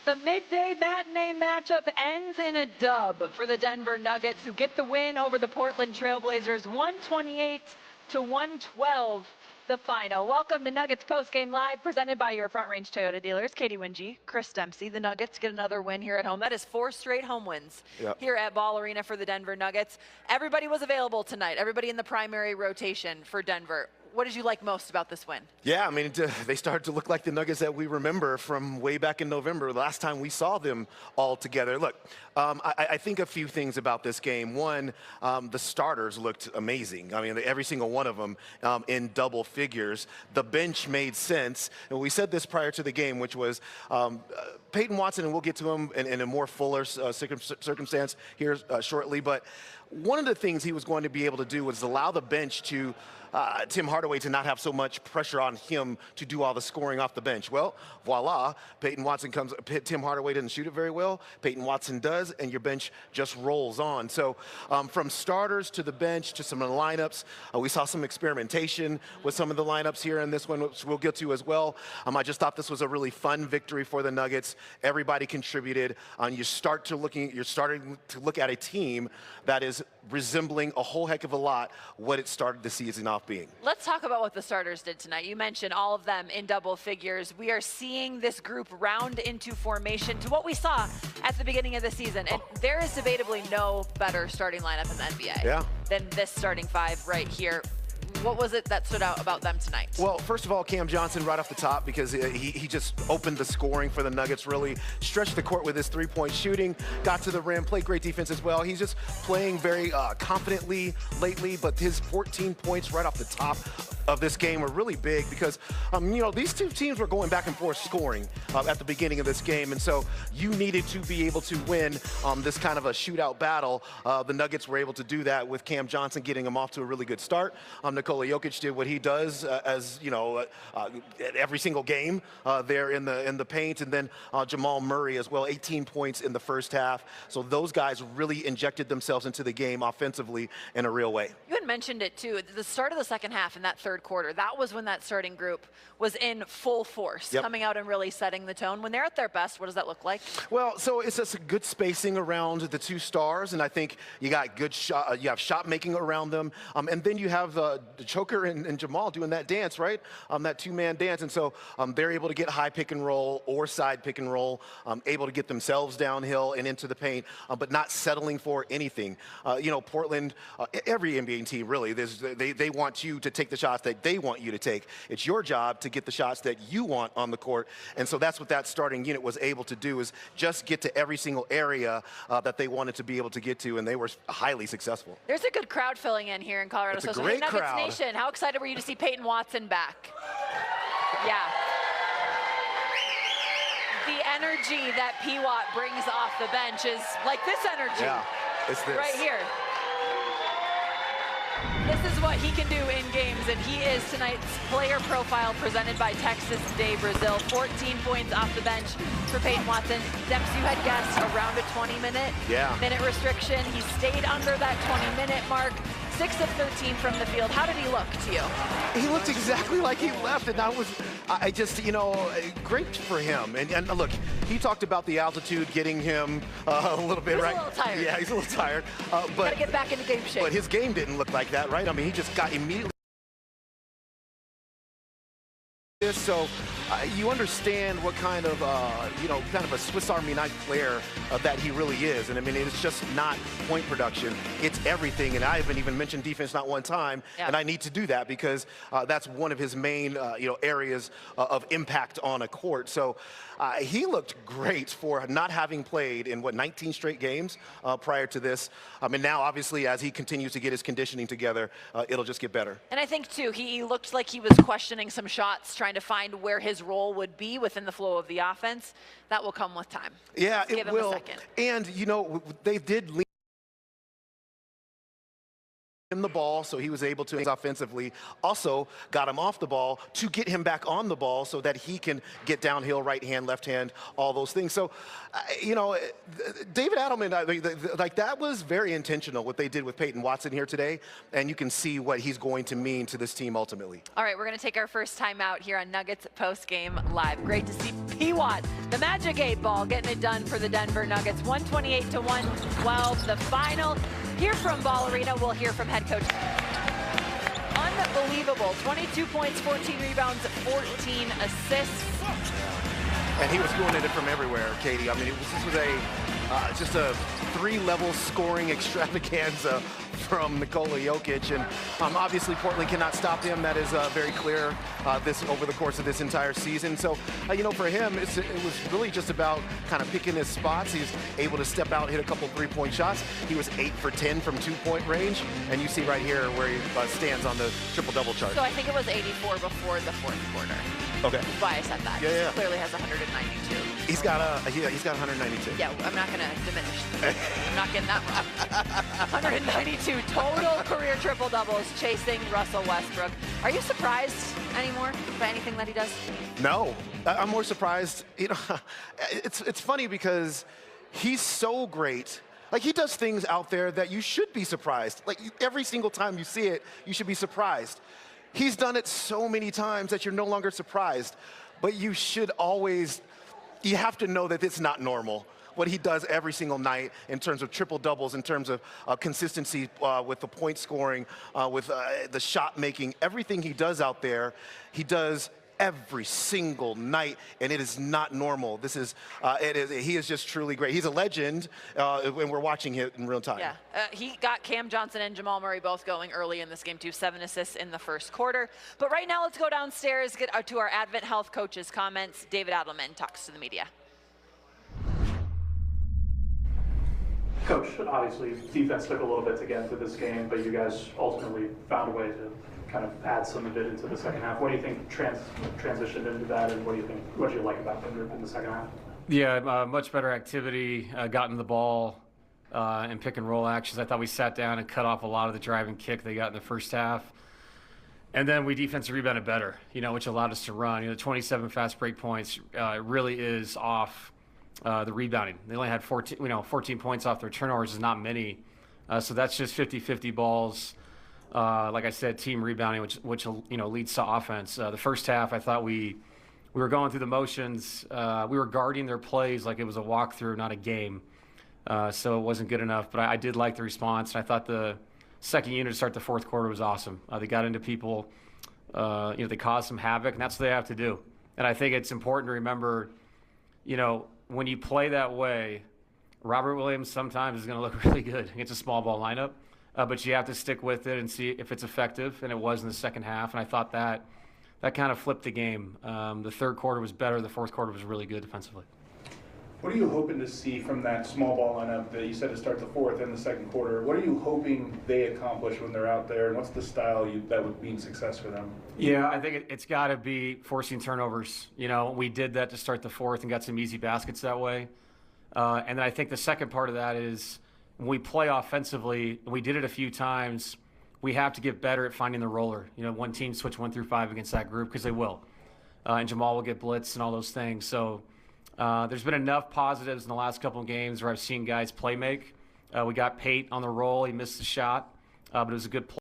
The midday matinee matchup ends in a dub for the Denver Nuggets, who get the win over the Portland Trailblazers, 128-112, the final. Welcome to Nuggets Postgame Live, presented by your Front Range Toyota dealers, Katie Wingy, Chris Dempsey. The Nuggets get another win here at home. That is 4 straight home wins here at Ball Arena for the Denver Nuggets. Everybody was available tonight, everybody in the primary rotation for Denver. What did you like most about this win? Yeah, I mean, they started to look like the Nuggets that we remember from way back in November, the last time we saw them all together. Look, I think a few things about this game. One, the starters looked amazing. I mean, every single one of them in double figures. The bench made sense. And we said this prior to the game, which was Peyton Watson, and we'll get to him in a more fuller circumstance here shortly, but one of the things he was going to be able to do was allow the bench to Tim Hardaway to not have so much pressure on him to do all the scoring off the bench. Well, voila, Peyton Watson comes, Tim Hardaway didn't shoot it very well, Peyton Watson does, and your bench just rolls on. So from starters to the bench to some of the lineups, we saw some experimentation with some of the lineups here in this one, which we'll get to as well. I just thought this was a really fun victory for the Nuggets. Everybody contributed. You're starting to look at a team that is resembling a whole heck of a lot what it started the season off being. Let's talk about what the starters did tonight. You mentioned all of them in double figures. We are seeing this group round into formation to what we saw at the beginning of the season. And there is debatably no better starting lineup in the NBA than this starting five right here. What was it that stood out about them tonight? Well, first of all, Cam Johnson right off the top, because he just opened the scoring for the Nuggets, really stretched the court with his three-point shooting, got to the rim, played great defense as well. He's just playing very confidently lately, but his 14 points right off the top of this game were really big because, you know, these two teams were going back and forth scoring at the beginning of this game, and so you needed to be able to win this kind of a shootout battle. The Nuggets were able to do that with Cam Johnson getting them off to a really good start. Nikola Jokic did what he does as, you know, every single game there in the paint, and then Jamal Murray as well, 18 points in the first half. So those guys really injected themselves into the game offensively in a real way. You had mentioned it too, at the start of the second half in that third quarter, that was when that starting group was in full force, coming out and really setting the tone. When they're at their best, what does that look like? Well, so it's just a good spacing around the two stars, and I think you got good shot, you have shot making around them, and then you have the Choker and Jamal doing that dance, right? That two-man dance, and so they're able to get high pick and roll or side pick and roll, able to get themselves downhill and into the paint, but not settling for anything. You know, Portland, every NBA team really, they want you to take the shots that they want you to take. It's your job to get the shots that you want on the court, and so that's what that starting unit was able to do, is just get to every single area that they wanted to be able to get to, and they were highly successful. There's a good crowd filling in here in Colorado. It's a so great Nuggets crowd. Nation, how excited were you to see Peyton Watson back? Yeah. The energy that P-Watt brings off the bench is like this energy. Yeah, it's this. Right here. This is what he can do in games, and he is tonight's player profile presented by Texas Day Brazil. 14 points off the bench for Peyton Watson. Dempsey, you had guessed around a 20-minute restriction. He stayed under that 20-minute mark. 6 of 13 from the field. How did he look to you? He looked exactly like he left, and I just, you know, great for him. And look, he talked about the altitude getting him a little bit, right? He's a little tired. Yeah, he's a little tired. But gotta get back into game shape. But his game didn't look like that, right? I mean, he just got immediately. So you understand what kind of, you know, kind of a Swiss Army knife player that he really is. And I mean, it's just not point production, it's everything. And I haven't even mentioned defense not one time, and I need to do that because that's one of his main, you know, areas of impact on a court. So he looked great for not having played in, what, 19 straight games prior to this. And now, obviously, as he continues to get his conditioning together, it'll just get better. And I think, too, he looked like he was questioning some shots, trying to find where his role would be within the flow of the offense. That will come with time. Yeah, it will. And, you know, they did lean him the ball, so he was able to offensively. Also got him off the ball to get him back on the ball so that he can get downhill, right hand, left hand, all those things. So, you know, David Adelman, like that was very intentional what they did with Peyton Watson here today, and you can see what he's going to mean to this team ultimately. All right, we're going to take our first time out here on Nuggets Post-Game Live. Great to see P-Watt, the Magic 8 Ball, getting it done for the Denver Nuggets. 128 to 112, the final. Here from Ball Arena, we'll hear from head coach. Unbelievable, 22 points, 14 rebounds, 14 assists. And he was doing it from everywhere, Katie. I mean, this was just a three-level scoring extravaganza from Nikola Jokic, and obviously Portland cannot stop him. That is very clear over the course of this entire season. So, you know, for him, it was really just about kind of picking his spots. He's able to step out, hit a couple three-point shots. He was 8 for 10 from two-point range, and you see right here where he stands on the triple-double chart. So I think it was 84 before the fourth quarter. Okay. That's why I said that. Yeah, yeah. He clearly has 192. He's got 192. Yeah, I'm not going to diminish. I'm not getting that wrong. 192 total career triple doubles, chasing Russell Westbrook. Are you surprised anymore by anything that he does? No, I'm more surprised. You know, it's funny because he's so great. Like, he does things out there that you should be surprised. Like, every single time you see it, you should be surprised. He's done it so many times that you're no longer surprised, but you should always, you have to know that it's not normal. What he does every single night in terms of triple doubles, in terms of consistency with the point scoring, with the shot making, everything he does out there, he does every single night, and it is not normal. This is, he is just truly great. He's a legend, and we're watching it in real time. Yeah, he got Cam Johnson and Jamal Murray both going early in this game too, 7 assists in the first quarter. But right now, let's go downstairs, get to our Advent Health coaches' comments. David Adelman talks to the media. Coach, obviously defense took a little bit to get into this game, but you guys ultimately found a way to kind of add some of it into the second half. What do you think transitioned into that, and what do you like about the group in the second half? Yeah, much better activity, gotten the ball and pick and roll actions. I thought we sat down and cut off a lot of the drive and kick they got in the first half. And then we defensive rebounded better, you know, which allowed us to run. You know, 27 fast break points really is off the rebounding. They only had 14 points off their turnovers is not many. So that's just 50-50 balls. Like I said, team rebounding, which you know, leads to offense. The first half, I thought we were going through the motions. We were guarding their plays like it was a walkthrough, not a game. So it wasn't good enough. But I did like the response. And I thought the second unit to start the fourth quarter was awesome. They got into people. You know, they caused some havoc, and that's what they have to do. And I think it's important to remember, you know, when you play that way, Robert Williams sometimes is going to look really good against a small ball lineup. But you have to stick with it and see if it's effective, and it was in the second half. And I thought that kind of flipped the game. The third quarter was better. The fourth quarter was really good defensively. What are you hoping to see from that small ball lineup that you said to start the fourth and the second quarter? What are you hoping they accomplish when they're out there, and what's the style that would mean success for them? Yeah, I think it's got to be forcing turnovers. You know, we did that to start the fourth and got some easy baskets that way. And then I think the second part of that is, when we play offensively, and we did it a few times, we have to get better at finding the roller. You know, one team switch 1 through 5 against that group, because they will. And Jamal will get blitz and all those things. So there's been enough positives in the last couple of games where I've seen guys play make. We got Pate on the roll. He missed the shot, but it was a good play.